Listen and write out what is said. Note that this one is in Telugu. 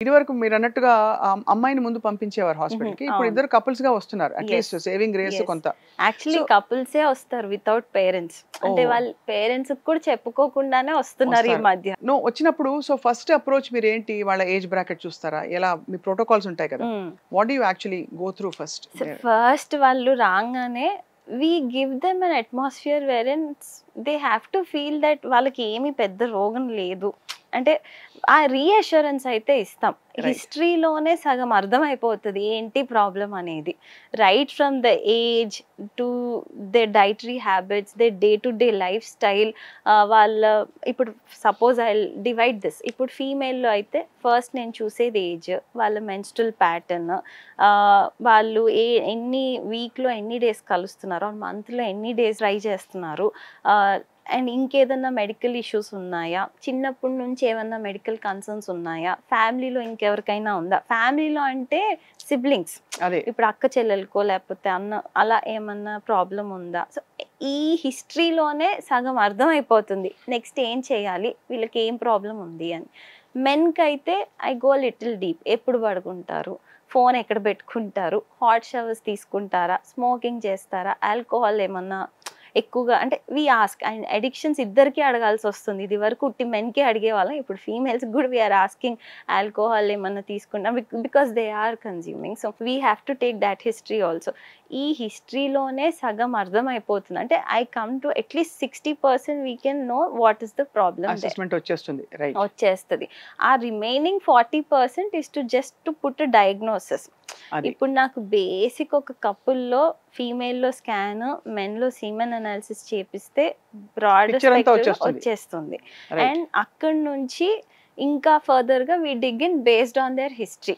ఇదివరకు మీరన్నట్టుగా అమ్మాయిని ముందు పంపించేవారు హాస్పిటల్‌కి. ఇప్పుడు అవును. ఇద్దరు కపుల్స్‌గా వస్తున్నారు. Yes. At least saving grace yes. కొంత. యాక్చువల్లీ సో కపుల్సే వస్తారు వితౌట్ పేరెంట్స్. అంటే ఓహ్! వాళ్ళ పేరెంట్స్‌కి కూడా చెప్పుకోకుండానే వస్తున్నారు ఈ వస్తారు. మధ్య. వచ్చినప్పుడు ఫస్ట్ అప్రోచ్ మీరేంటి? వాళ్ళ ఏజ్ బ్రాకెట్ చూస్తారా? ఎలా మీ ప్రోటోకాల్స్ ఉంటాయి కదా! Hmm. What do you actually go through first? So first వాళ్ళు రాంగానే we give them an atmosphere where they have to feel that వాళ్ళకి ఏమి పెద్ద రోగం లేదు. అంటే ఆ రీఅష్యూరెన్స్ అయితే ఇస్తాం. రైట్. హిస్టరీలోనే సగం అర్థమైపోతది ఏంటి ప్రాబ్లమ్ అనేది. Right from the age to they dietary habits, they day to day life style, వాళ్ళ ఇప్పుడు suppose I will divide this. ఇప్పుడు ఫీమేల్‌లో అయితే ఫస్ట్ నేను చూసేది ఏజ్, వాళ్ళ మెన్స్ట్రుయల్ ప్యాటర్న్, వాళ్ళు ఎన్ని వీక్‌లో ఎన్ని డేస్ కలుస్తున్నారు, మంత్‌లో ఎన్ని డేస్ ట్రై చేస్తున్నారు, అండ్ ఇంకేదన్నా మెడికల్ ఇష్యూస్ ఉన్నాయా, చిన్నప్పటి నుంచి ఏమన్నా మెడికల్ కన్సర్న్స్ ఉన్నాయా, ఫ్యామిలీలో ఇంకెవరికైనా ఉందా, ఫ్యామిలీలో అంటే సిబ్లింగ్స్, అదే. ఇప్పుడు అక్క చెల్లెలకో లేకపోతే అన్న అలా ఏమన్నా ప్రాబ్లం ఉందా. సో ఈ హిస్టరీలోనే సగం అర్థమైపోతుంది నెక్స్ట్ ఏం చేయాలి, వీళ్ళకి ఏం ప్రాబ్లం ఉంది అని. మెన్కి అయితే ఐ గో లిటిల్ డీప్. ఎప్పుడు పడుకుంటారు, ఫోన్ ఎక్కడ పెట్టుకుంటారు, హాట్ షవర్స్ తీసుకుంటారా, స్మోకింగ్ చేస్తారా, ఆల్కహాల్ ఏమన్నా ఎక్కువగా, అంటే వి ఆస్క్. అండ్ అడిక్షన్స్ ఇద్దరికీ అడగాల్సి వస్తుంది. ఇది వరకు ఉట్టి మెన్కే అడిగేవాళ్ళం, ఇప్పుడు ఫీమేల్స్ కూడా వీఆర్ ఆస్కింగ్ ఆల్కహాల్ ఏమన్నా తీసుకుంటాం because they are consuming. So we have to take that history also. ఈ హిస్టరీలోనే సగం అర్థమైపోతుంది. అంటే I come to at least 60% we can know what is the problem they assessment వచ్చేస్తుంది. రైట్. వచ్చేస్తది. ఆ remaining 40% is to just to put diagnosis. అది. ఇప్పుడు నాకు బేసిక్ ఒక కపుల్‌లో ఫీమేల్‌లో స్కాన్, మెన్‌లో సీమెన్ అనాలిసిస్ చేపిస్తే బ్రాడ్ పిక్చర్ అంతా స్పెక్ట్రమ్ వచ్చేస్తుంది. వచ్చేస్తుంది. రైట్. అండ్ అక్కడి నుంచి ఇంకా ఫర్దర్‌గా we dig in based on their history.